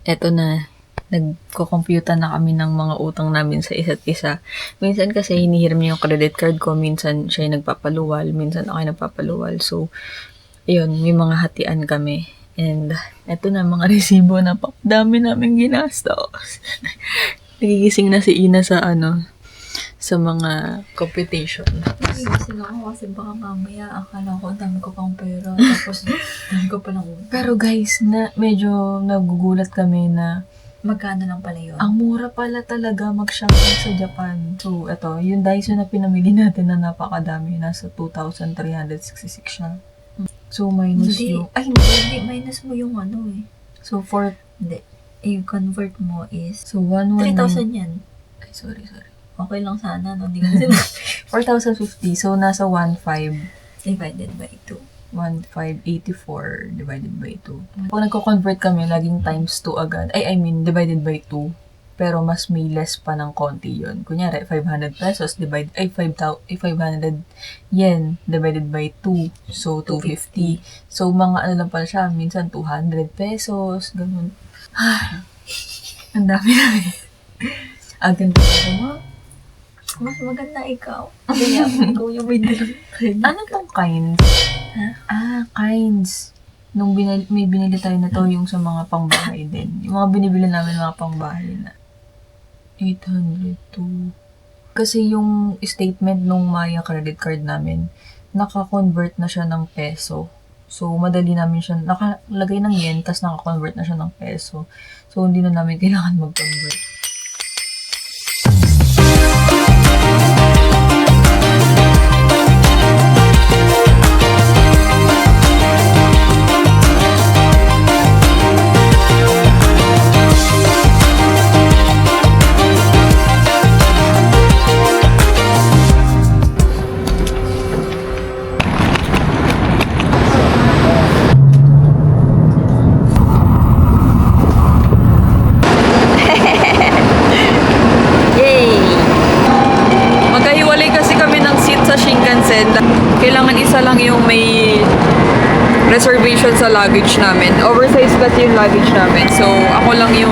eto na, nagko-computa na kami ng mga utang namin sa isa't isa. Minsan kasi hinihiram niya yung credit card ko, minsan siya yung nagpapaluwal, minsan ako yung nagpapaluwal. So, ayun, may mga hatian kami. And, eto na, mga resibo na dami namin ginastos. Nagigising na si Ina sa sa mga computation. Nagigising ako kasi baka mamaya akala ko dami ko pang pera. Tapos dami ko palang utang. Pero guys, medyo nagugulat kami na Magkano lang pala yun? ang mura pala talaga mag-shopping sa Japan. So, ito, yung Daiso na pinamili natin na napakadami, nasa 2,366 siya. So, minus Hindi. yung... Ay, hindi. Minus mo yung So, for... Hindi. I-convert mo is So, 119... 3,000 yan. Ay, sorry. Okay lang sana, no? Hindi ka sila 4,050. So, nasa 1,500. divided by 2. 1,584 divided by 2. Pag nagko-convert kami, laging times 2 agad. I mean, divided by 2. Pero mas may less pa ng konti yun. Kunyari, 500 pesos 500 yen divided by 2. So, 250. So, mga lang pala siya. Minsan, 200 pesos. Ganun. Ang dami namin. Agad mo. Mas maganda ikaw. Kaya ikaw yung may dalawa. Ano tong kinds? Kinds. Nung may binili tayo na to, yung sa mga pangbahay din. Yung mga binibili namin mga pangbahay na 802. Kasi yung statement nung Maya credit card namin, naka-convert na siya ng peso. So, madali namin siya, nakalagay ng yen, tas naka-convert na siya ng peso. So, hindi na namin kailangan mag-convert. Kailangan isa lang yung may reservation sa luggage namin. Oversized kasi yung luggage namin. So, ako lang yung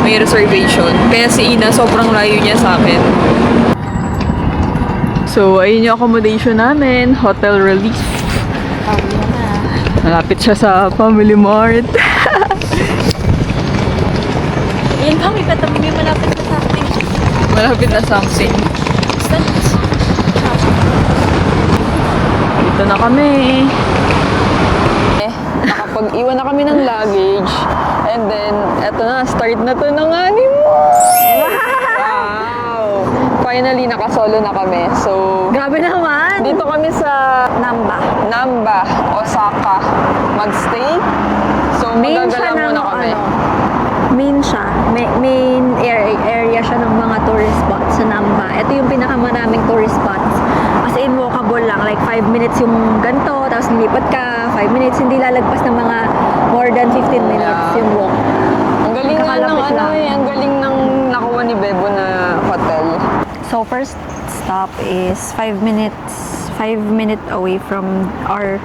may reservation. Kaya si Ina, sobrang layo niya sa akin. So, ayun yung accommodation namin. Hotel Relief. Malapit siya sa Family Mart. Yan pa, may katabi may malapit na something. Malapit na something. Dito na kami. Nakapag-iwan na kami ng luggage. And then, eto na, start na to ng honeymoon! Wow! Finally, nakasolo na kami. So, Grabe naman! dito kami sa Namba, Osaka. Magstay. So, magagala muna kami. Main siya. Main area siya ng mga tourist spots sa Namba. Ito yung pinakamaraming tourist spots. As in, walkable lang. Like, 5 minutes yung ganito, tapos lilipat ka. 5 minutes, hindi lalagpas ng mga more than 15 minutes yung walk. Ang galing nga ng Kakalapit lang. ang galing ng nakuha ni Bebo na hotel. So, first stop is 5 minutes away from our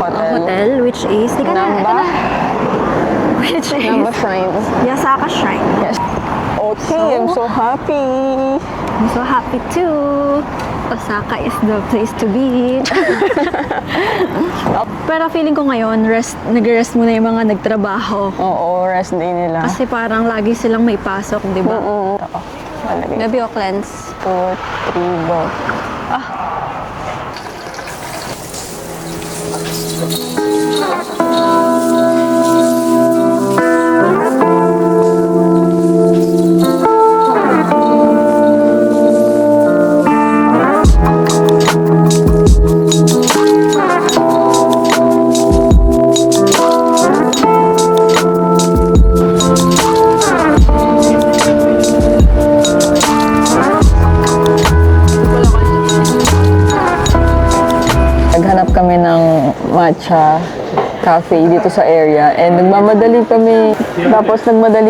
hotel, which is Namba? Which is Namba Shrine. Yasaka Shrine. Yes. Okay, I'm so happy. I'm so happy too. Osaka is the place to be. Pero feeling ko ngayon, nag-rest muna yung mga nagtrabaho. Oo, rest day nila. Kasi parang lagi silang may pasok, di ba? Oo. Maybe o cleanse. 2, 3, go. Naghanap kami ng matcha cafe dito sa area and nagmadali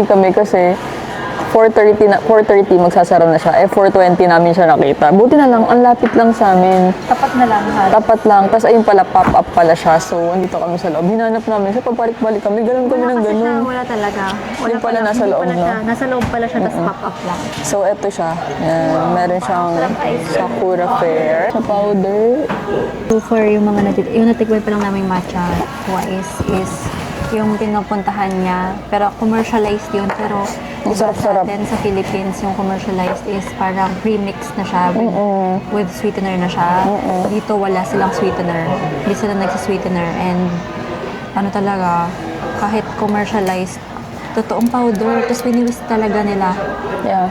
kami kasi 4:30 magsasara na siya. 4:20 namin siya nakita. Buti na lang, ang lapit lang sa amin. Tapat na lang ha. Tapat lang. Tapos ayun pala, pop-up pala siya. So, andito kami sa loob. Hinanap namin siya, pabalik-balik kami. Ganun kami ng Kasi siya, ganun. wala talaga. Wala Yung pala nasa loob, no? Nasa loob pala siya, tapos pop-up lang. So, eto siya. Yan. Meron siyang Sakura Fair. Sa powder. So for yung mga yung natikman pa lang namin matcha twice is yung pinupuntahan niya. Pero commercialized yun. Pero Ang sarap-sarap. sa atin sa Philippines, yung commercialized is parang premix na siya with sweetener na siya. Dito wala silang sweetener. Hindi sila nagsisweetener. And ano talaga, kahit commercialized, totoong powder. Tapos piniwis talaga nila. Yeah.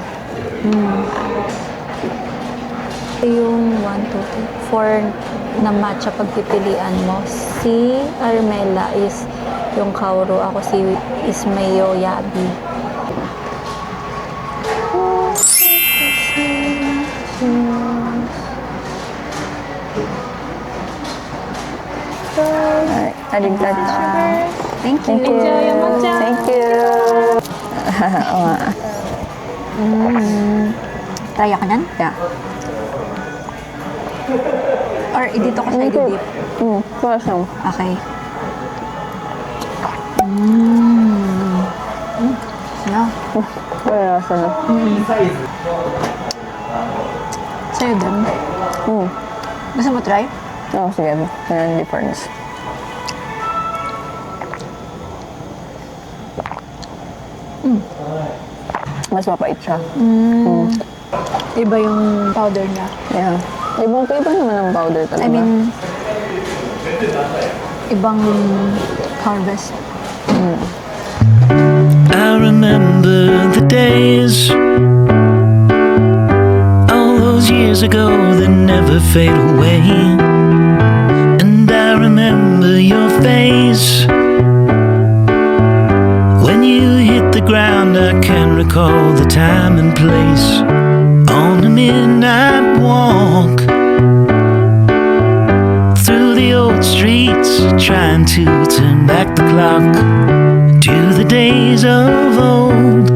Yung 1, 2, 3, 4 na matcha pagpipilian mo. Si Armela is yung Kauro. Ako si Ismayo Yabi. Alright. Arigato. Thank you. Thank you. Thank you. Oo nga. Try ako nan? Yeah. Or dito ko siya i-dip? Kulas lang. Okay. No. Wala nasa na. Sa'yo din. Gusto mo try? Oo, sige. Yan, difference. Mas mapait siya. Iba yung powder niya. Yeah. Ibang iba naman ang powder talaga. I mean, ibang harvest. I remember the days, all those years ago that never fade away. And I remember your face when you hit the ground. I can recall the time and place on a midnight walk through the old streets, trying to turn back the clock to the days of old,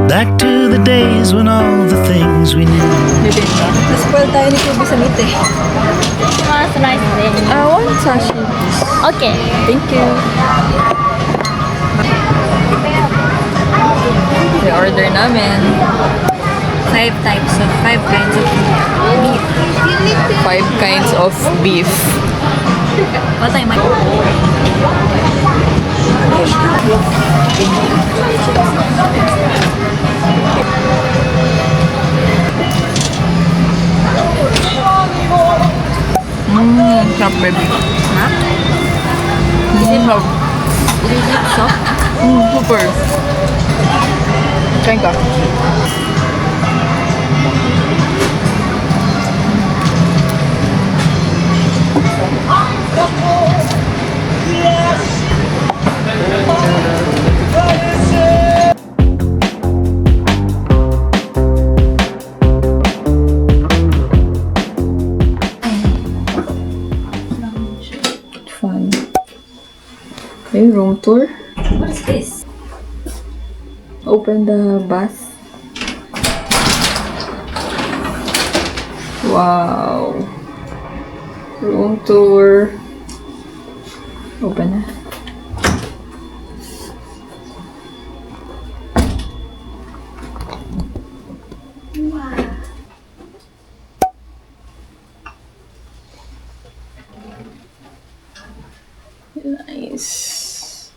back to the days when all the things we knew. Naspoil tayo ni Kubi sa meat eh. Mas nice din. One sashi. Okay. Thank you. I-order namin 5 types of 5 kinds of meat. 5 kinds of beef. What time? Sarap baby. Huh? Sarap. Soft? Super. Kain ka. Fun. Okay, room tour. What is this? Open the bath. Wow. Room tour. Open na. Nice.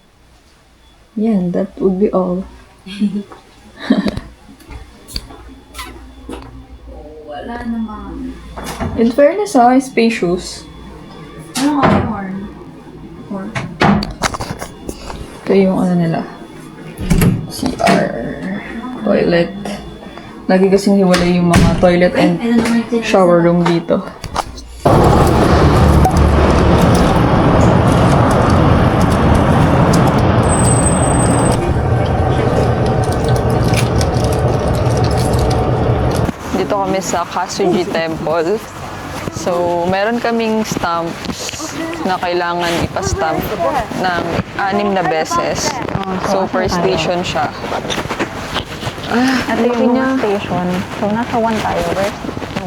Yeah, that would be all. Wala naman. In fairness, spacious. Ano nga yung horn? Horn. Ito yung ano nila. CR. Toilet. Lagi kasing hiwalay yung mga toilet and shower room dito. Dito kami sa Kasuji Temple. So, meron kaming stamps na kailangan ipastamp ng 6 na beses. So, per station siya. Ito yung mga station. So, nasa 1 tayo. Where's the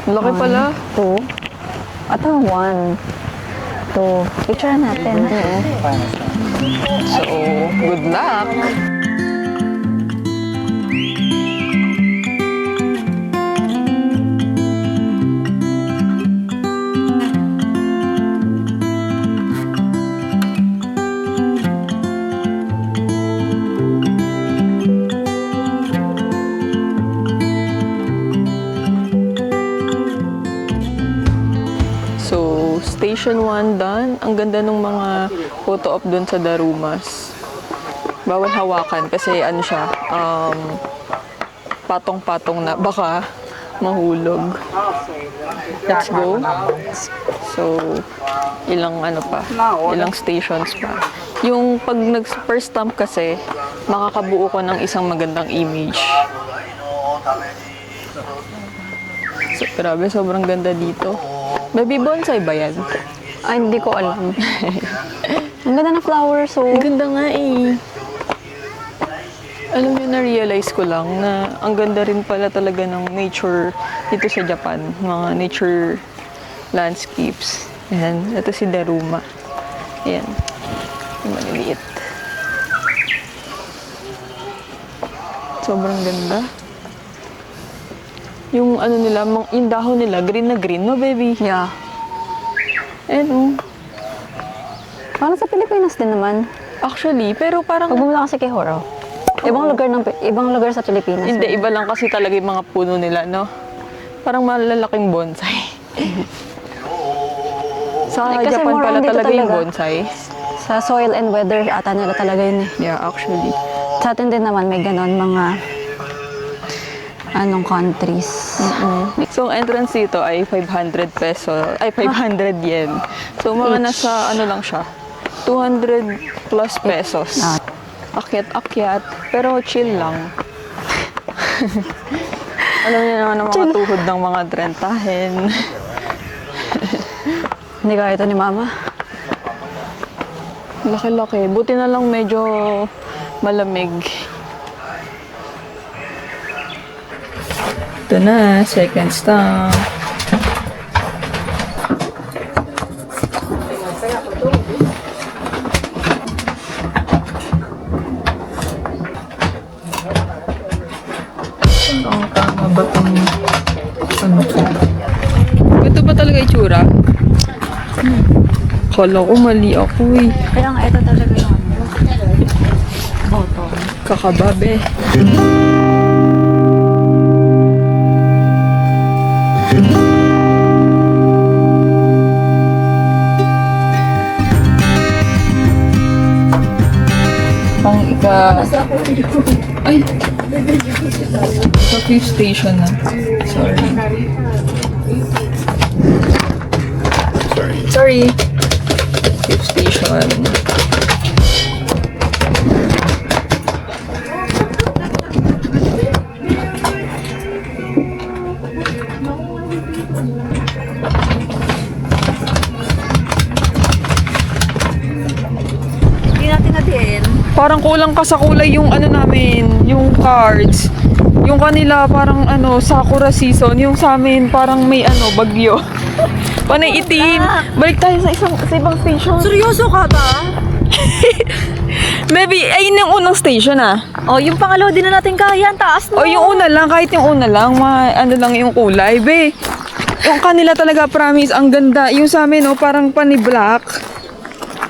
1? Laki pala. 2. Ito, 1. 2. Picture natin. So, good luck! So, Station 1 done. Ang ganda ng mga photo op dun sa Darumas. Bawal hawakan kasi ano siya, patong-patong na. Baka mahulog. Let's go. So, ilang ano pa, ilang stations pa. Yung pag nag-first stamp kasi, makakabuo ko ng isang magandang image. So, grabe, sobrang ganda dito. Baby bonsai ba yan? Ay, hindi ko alam. Ang ganda na flower, so... Ang ganda nga eh. Alam niyo, na-realize ko lang na ang ganda rin pala talaga ng nature dito sa Japan. Mga nature landscapes. Ayan, ito si Daruma. Ayan. Yung maliliit. Sobrang ganda. Yung ano nila, yung dahon nila, green na green, no baby? Yeah. Ano? Parang sa Pilipinas din naman. Actually, pero parang... Pag bumula kasi kay Horo, ibang lugar sa Pilipinas. Hindi, iba lang kasi talaga yung mga puno nila, no? Parang malalaking bonsai. Sa Kasi Japan more pala on dito talaga yung talaga. bonsai. Sa soil and weather ata nila talaga yun eh. Yeah, actually. Sa atin din naman may ganon mga anong countries. So, ang entrance dito ay 500 yen. So, mga Each. nasa ano lang siya, 200 plus pesos. Ah. Akyat-akyat, pero chill lang. Alam niyo naman ang mga tuhod ng mga drentahin. Hindi kaya ito ni Mama. Laki-laki. Buti na lang medyo malamig. Ito na, second stop. Ang tama ba itong ano to? Ito ba talaga itsura? Kala ko mali ako eh. Kaya nga ito talaga yung bottom. Kakababe. Pang ay! Sa 5th station na. Sorry. 5th station. Hindi natin natin. Parang kulang ka sa kulay yung ano namin, yung cards. Yung kanila parang ano, Sakura season. Yung sa amin parang may ano, bagyo. Panay itim. Balik tayo sa ibang station. Seryoso ka ba? Maybe, ayun yung unang station ah. Oh, yung pangalawa din na natin kaya. Ang taas O yung una lang, kahit yung una lang, ano lang yung kulay, be. Yung kanila talaga, promise, ang ganda. Yung sa amin, oh, parang pani-black.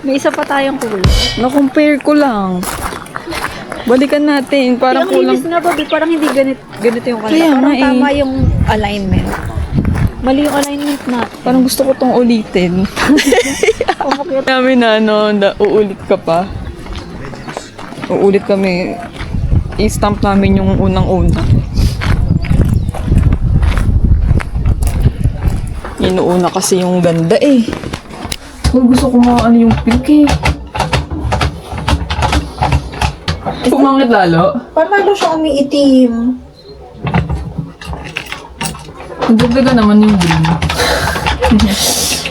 May isa pa tayong kulay. Na-compare ko lang. Balikan natin, parang Ang kulang. linis nga ba, parang hindi ganito yung kanila. Kaya Parang nga eh. tama yung alignment. Mali yung alignment natin. Parang gusto ko tong ulitin. Namin na, ano, uulit ka pa. Uulit kami. I-stamp namin yung unang-una. Inuuna kasi yung ganda eh. Gusto ko nga ano yung pink eh. Pumangit lalo. Parang siya umiitim. Ang ganda naman yung green.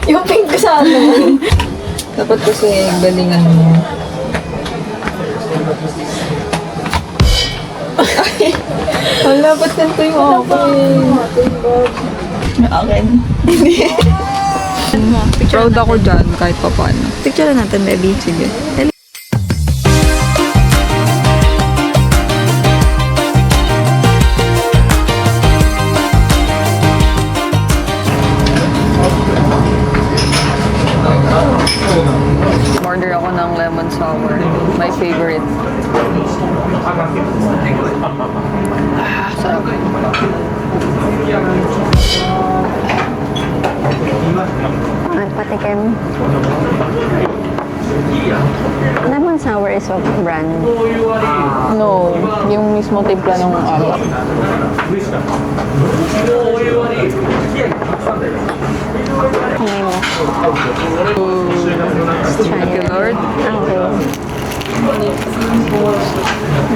Yung pink sa ano. Dapat kasi galingan mo. Wala, ba't ganito yung akin? Akin? Proud ako dyan kahit pa paano. Picture natin, baby. Sige. Order ako ng lemon sour. My favorite. Sarap. At patikim. Lemon sour is of brand. No, yung mismo timpla ng alak. Tingnan mo. Thank you, Lord. Okay.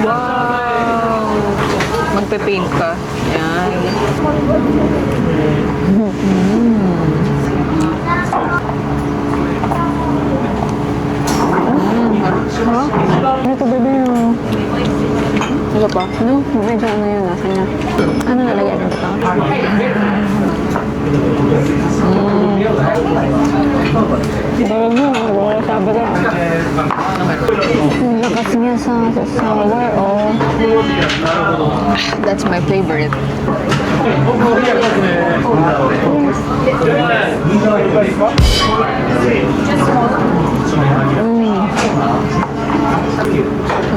Wow! Magpe-paint ka. Yan. Ito, baby. Ano pa? Ano? Medyo ano yun, nasa niya. Ano nalagyan mo ito? Sabi ko. Ang lakas niya sa sour, oh. That's my favorite.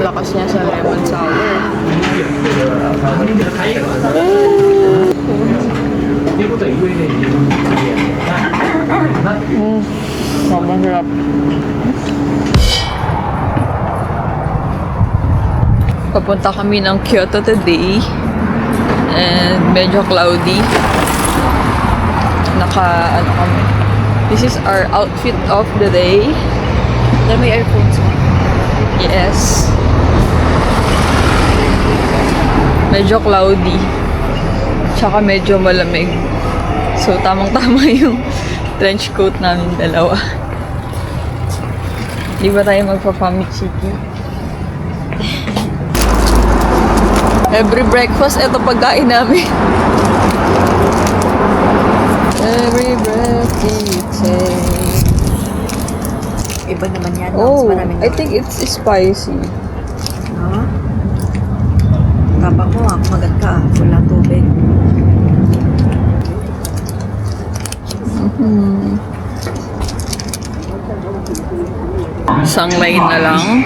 Lakas niya sa lemon sour. Sobrang sarap. Papunta kami ng Kyoto today. And medyo cloudy. Ano kami. This is our outfit of the day. Dahil may earphones mo. Yes. Medyo cloudy. Tsaka medyo malamig. So, tamang-tama yung trench coat namin dalawa. Di ba tayo magpa-family city? Every breakfast, eto pagkain namin. Every breath you take. Iba naman yan. Oh, I think it's spicy. Tapang mo, magat ka. Wala tubig. Isang line na lang.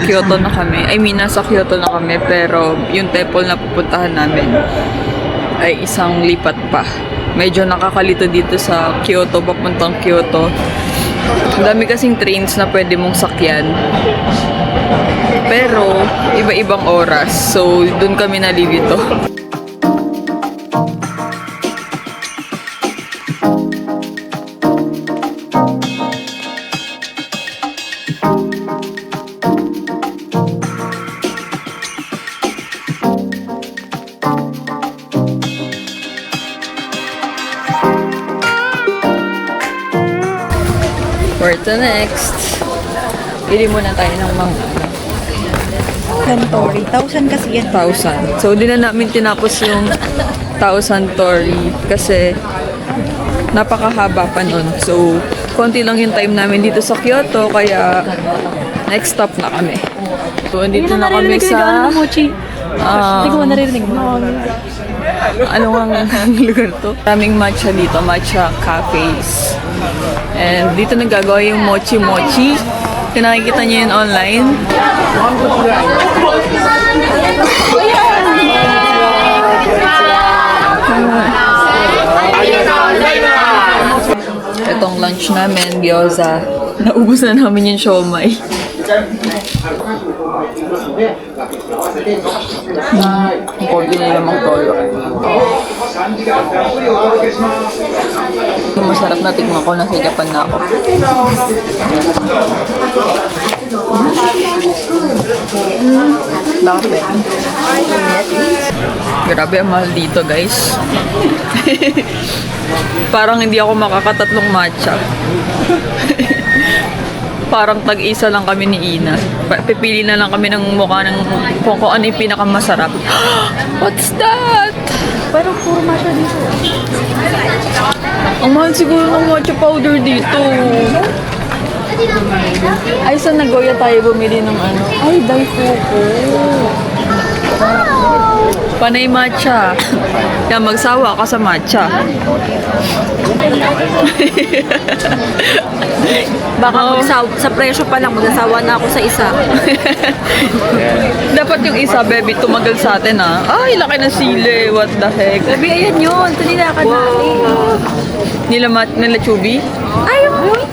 Kyoto na kami. I mean, nasa Kyoto na kami. Pero yung temple na pupuntahan namin ay isang lipat pa. Medyo nakakalito dito sa Kyoto, papuntang Kyoto. Ang dami kasing trains na pwede mong sakyan. Pero, iba-ibang oras. So, dun kami nalilito. For the next, pili muna tayo ng mga Santori. 1,000 kasi yan. 1,000. So, di na namin tinapos yung 1,000 tori kasi napakahaba pa nun. So, konti lang yung time namin dito sa Kyoto, kaya next stop na kami. So, andito na kami sa... Hindi ko naririnig mo. Ano nga lugar to? Maraming matcha dito, matcha cafes. And dito nagagawa yung mochi-mochi. Kung nakikita niyo yun online. Itong lunch namin, gyoza. Naubos na namin yung siomai. Ang konti na lamang toyo. Yung masarap na tikman ko, nasa Japan na ako. Bakit? Grabe ang mahal dito, guys. Parang hindi ako makakatatlong matcha. Parang tag-isa lang kami ni Ina. Pipili na lang kami ng mukha ng kung ano yung pinakamasarap. What's that? Parang puro matcha dito. Ang mahal siguro ng matcha powder dito. Ay, sa Nagoya tayo bumili ng ano? Ay, Daifuku. Panay matcha. Yan, magsawa ka sa matcha. Baka sa presyo pa lang, magsasawa na ako sa isa. Dapat yung isa, baby, tumagal sa atin, ah. Ay, laki ng sili. What the heck? Sabi, ayan yun. Ito nilakad natin. Nila Chubby? Ay,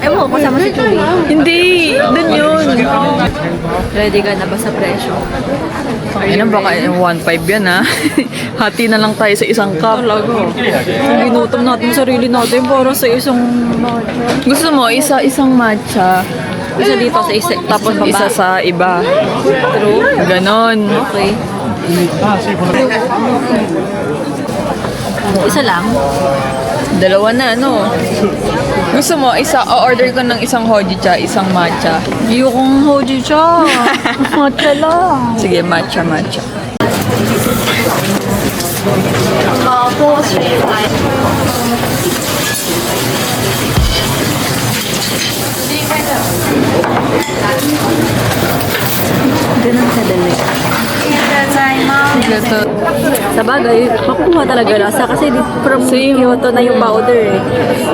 ewan ko, kasama si Chewy. Hindi. Dun yun. Ready ka na ba sa presyo? Ayun, baka 1.5 yan, ha? Hati na lang tayo sa isang cup. Ang ginutom natin yung sarili natin para sa isang matcha. Gusto mo, isang matcha, Isa dito sa isa, tapos sa baba. isa sa iba. True. Ganon. Okay. Isa lang. Dalawa na, ano? Gusto mo, o-order ko ng isang hojicha, isang matcha. Yung hoji siya. Matcha lang. Sige, matcha. Ganun kadali. Sa bagay, makukuha talaga lasa kasi from Kyoto na yung powder eh.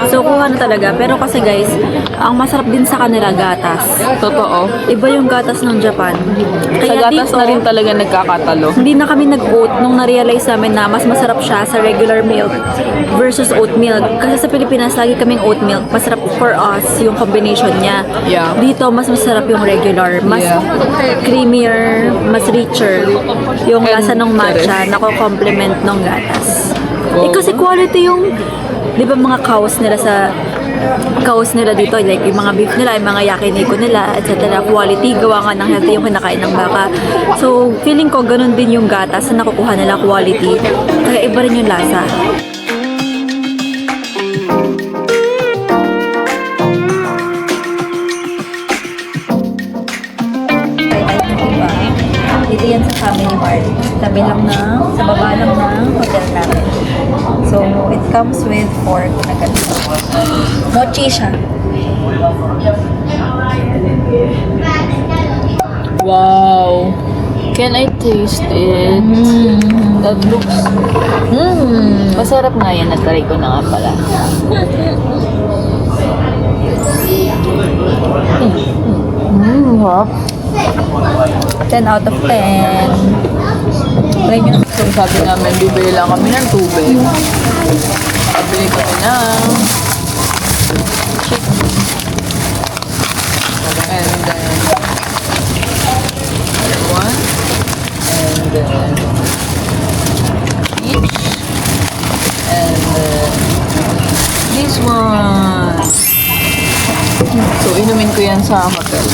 So, kuha na talaga. Pero kasi guys, ang masarap din sa kanila gatas. Totoo. Iba yung gatas ng Japan. Sa Kaya gatas dito, na rin talaga nagkakatalo. hindi na kami nag-oat nung na-realize namin na mas masarap siya sa regular milk versus oat milk. Kasi sa Pilipinas, lagi kaming oat milk. Masarap for us yung combination niya. Yeah. Dito, mas masarap yung regular. Mas Yeah. creamier, mas richer yung And lasa ng matcha na complement ng gatas. Wow. Eh, kasi quality yung, di ba mga cows nila dito, like yung mga beef nila, yung mga yakiniku nila, etc. Quality, gawa nga ng healthy yung kinakain ng baka. So, feeling ko ganun din yung gatas na nakukuha nila quality. Kaya iba rin yung lasa. Dito yan sa Family Mart. Tabi lang sa baba lang ng hotel namin. So, it comes with pork na ganito. Mochi siya. Wow. Can I taste it? That looks... Masarap nga yan. Natry ko na nga pala. Wow. 10 out of 10. Try nyo. So, sabi namin, bibili lang kami ng tubig. Pabili kami ng chicken. And then, other one. And then, each. And then, this one. So, inumin ko yan sa hotel.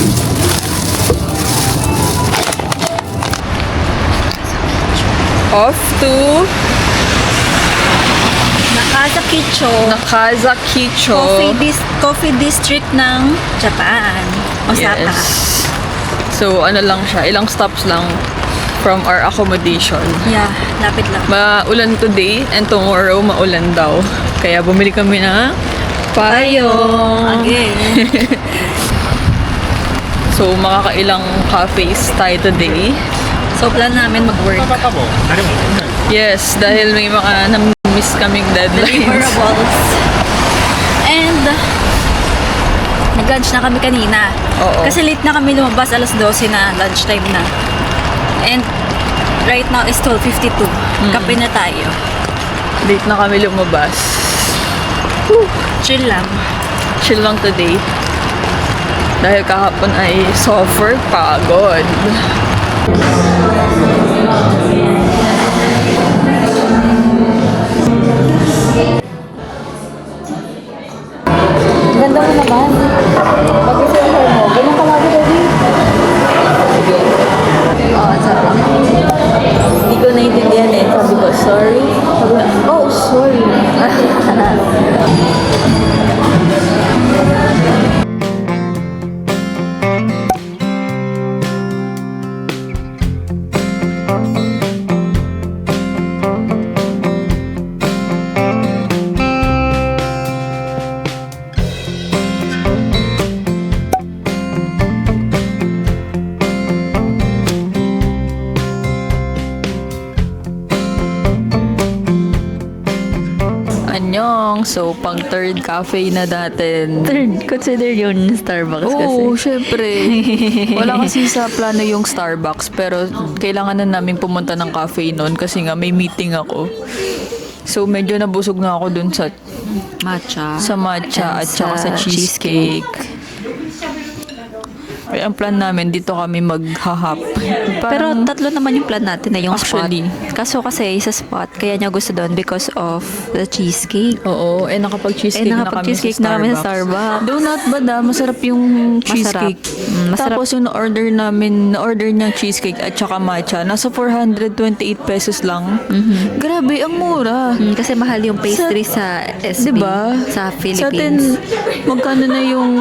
Off to Nakazakicho. Coffee district ng Japan. Osaka. Yes. So, ano lang siya, ilang stops lang from our accommodation. Yeah, lapit lang. Maulan today and tomorrow maulan daw. Kaya bumili kami na payong. Again. So, makakailang cafes tayo today. So, plan namin mag-work. Yes, dahil may mga na-miss kaming deadlines. Deliverables. And, nag-lunch na kami kanina. Oo. Kasi late na kami lumabas, alas 12 na, lunchtime na. And, right now is 12:52. Kape na tayo. Late na kami lumabas. Chill lang. Chill lang today. Dahil kahapon ay suffer pagod. Ganda mo naman. Pag-isip mo, ganun ka lagi, baby. Oo, sabi niya. So, pang third cafe na natin. Third, consider yun Starbucks kasi. Oo, syempre. Wala kasi sa plano yung Starbucks, pero kailangan na namin pumunta ng cafe noon kasi nga may meeting ako. So, medyo nabusog na ako dun sa Matcha. matcha at saka sa cheesecake. Ay, ang plan namin, dito kami maghahap. Pero tatlo naman yung plan natin na yung Actually. spot. Kaso kasi sa spot, kaya niya gusto doon because of the cheesecake. Oo, nakapag-cheesecake na kami nakapag-cheesecake sa na kami sa Starbucks. Starbucks. Though not bad masarap yung cheesecake. Masarap. Tapos yung na-order niyang cheesecake at saka matcha, nasa 428 pesos lang. Grabe, ang mura. Kasi mahal yung pastry sa SB. Diba? Sa Sa atin, Philippines. magkano na yung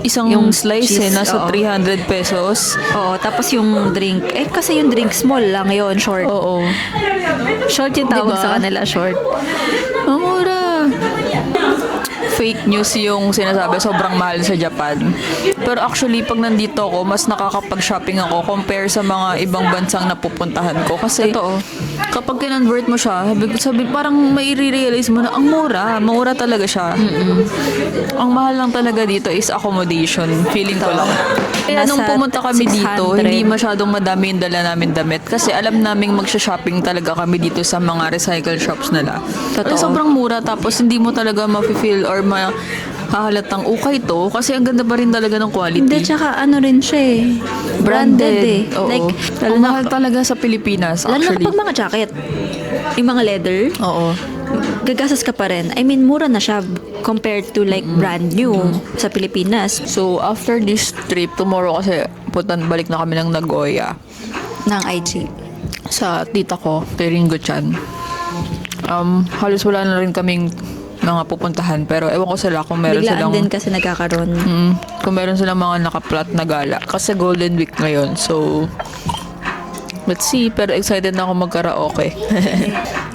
isang Yung slice cheese, nasa oo. 300 pesos. Oo, tapos yung drink. Kasi yung drink small lang yun, short. Oo. Short yung tawag Diba? sa kanila, short. Ang mura. Fake news yung sinasabi, sobrang mahal sa Japan. Pero actually, pag nandito ako, mas nakakapag-shopping ako compare sa mga ibang bansang napupuntahan ko. Kasi, kapag kinonvert mo siya, sabi, parang may realize mo na, ang mura talaga siya. Ang mahal lang talaga dito is accommodation. Feeling ko lang. Kaya nung Nasa pumunta kami dito, 600. hindi masyadong madami yung dala namin damit. Kasi alam naming magsha-shopping talaga kami dito sa mga recycle shops nila. Totoo. Sobrang mura, tapos hindi mo talaga ma-feel or mahahalatang ukay to. Kasi ang ganda pa rin talaga ng quality. Hindi, tsaka ano rin siya eh. Branded eh. Oo. Like, ang mahal talaga sa Pilipinas, lalo na actually. kapag mga jacket. Yung mga leather. Oo. Gagastos ka pa rin. I mean, mura na siya compared to like brand new sa Pilipinas. So, after this trip, tomorrow kasi balik na kami ng Nagoya Ng IG. sa tita ko, kay Ringo-chan. Halos wala na rin kaming mga pupuntahan, pero ewan ko sila kung meron Biglaan silang din kasi nagkakaroon. kung meron silang mga nakaplat na gala kasi Golden Week ngayon. So, let's see. Pero excited na ako magkaraoke.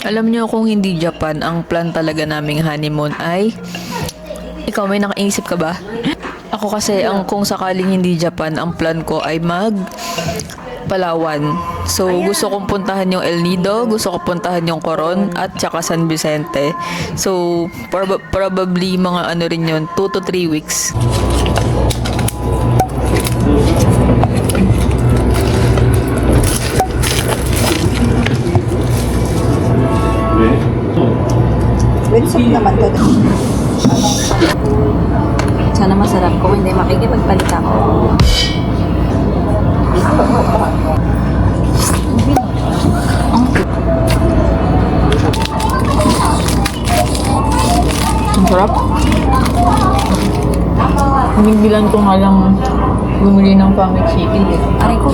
Alam niyo, kung hindi Japan, ang plan talaga naming honeymoon ay... Ikaw, may nakaisip ka ba? Ako kasi, kung sakaling hindi Japan, ang plan ko ay Palawan. So, gusto kong puntahan yung El Nido, gusto ko puntahan yung Coron, at saka San Vicente. So, probably mga ano rin yun, 2 to 3 weeks. Sana masarap. Kung hindi, makikipagpalit ako. Ang sarap. Binigilan ko nga lang bumili ng pamit chicken. Aray ko.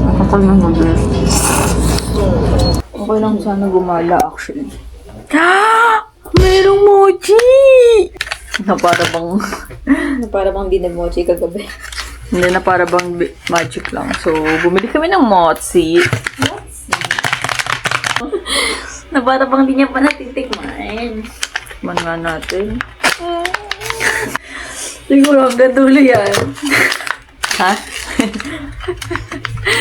Nakakal ng noodles. Okay lang sana gumala actually. Merong mochi! Na para bang di nag-mochi kagabi. hindi na para bang magic lang. So, bumili kami ng mochi. Na para bang di niya pa natitikman. Man nga natin. Siguro hanggang dulo yan. Ha?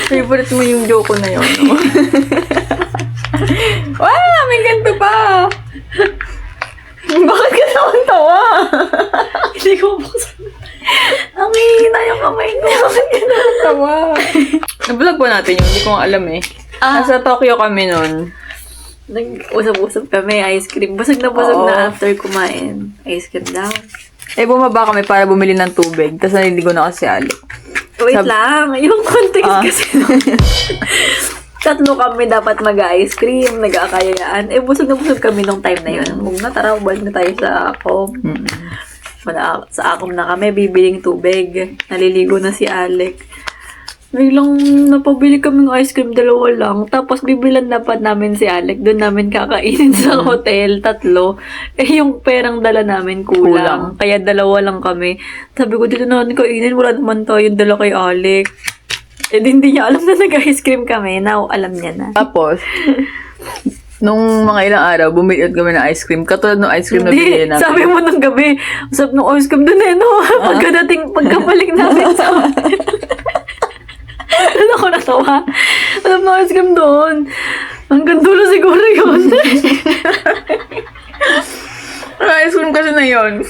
Favorite mo yung joke ko na yun, no? Wow! May ganito pa! Bakit ka naman tawa? Hindi ko buksan. Ang hihina yung kamay ko. Bakit ka naman tawa? Nablog ba natin yun? Hindi ko nga alam eh. Nasa Tokyo kami nun. Nag-usap-usap kami, ice cream. Busog Oo. na after kumain. Ice cream daw. Eh, bumaba kami para bumili ng tubig. Tapos naliligo na kasi si Ali. Wait lang, yung context kasi. Tatlo kami dapat mag-ice cream, nag-aakayayaan. Eh, busog na busog kami nung time na yun. Huwag na, tara, balik na tayo sa Acom. Sa Acom na kami, bibiling tubig. Naliligo na si Alec. Biglang napabili kaming ice cream, 2 lang. Tapos bibilan dapat namin si Alec. Doon namin kakainin sa hotel, 3. Eh, yung perang dala namin kulang. Kaya 2 lang kami. Sabi ko, dito natin kainin. Wala naman tayong dala kay Alec. Eh, hindi niya alam na nag-ice cream kami. Now, alam niya na. Tapos, nung mga ilang araw, bumili kami ng ice cream. Katulad ng ice cream na binili natin. Sabi mo ng gabi, usap ng ice cream doon eh, no? Pagkabalik namin sa hotel. Doon ako natawa. Alam mo, ice cream doon. Hanggang dulo siguro yun. Ice cream kasi na yun.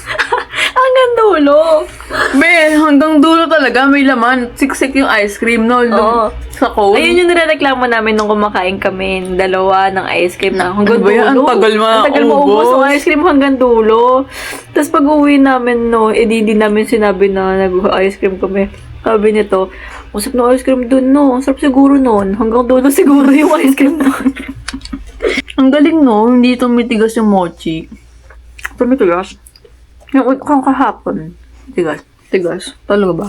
Hanggang dulo. Be, hanggang dulo talaga may laman. Siksik yung ice cream, no? Oo. Sa cone. Ayun yung nirereklamo namin nung kumakain kami. Dalawa ng ice cream na hanggang Ano ba yan? dulo. Ang tagal Ang tagal maubos. maubos ang ice cream hanggang dulo. Tapos pag uwi namin, no, di namin sinabi na nag-ice cream kami. Sabi nito, usap na ice cream dun, no. Ang sarap siguro nun. Hanggang dulo siguro yung ice cream nun. Ang galing, no? Hindi tumitigas yung mochi. Tumitigas? Yung kahapon. Tigas. Tigas. Talaga ba?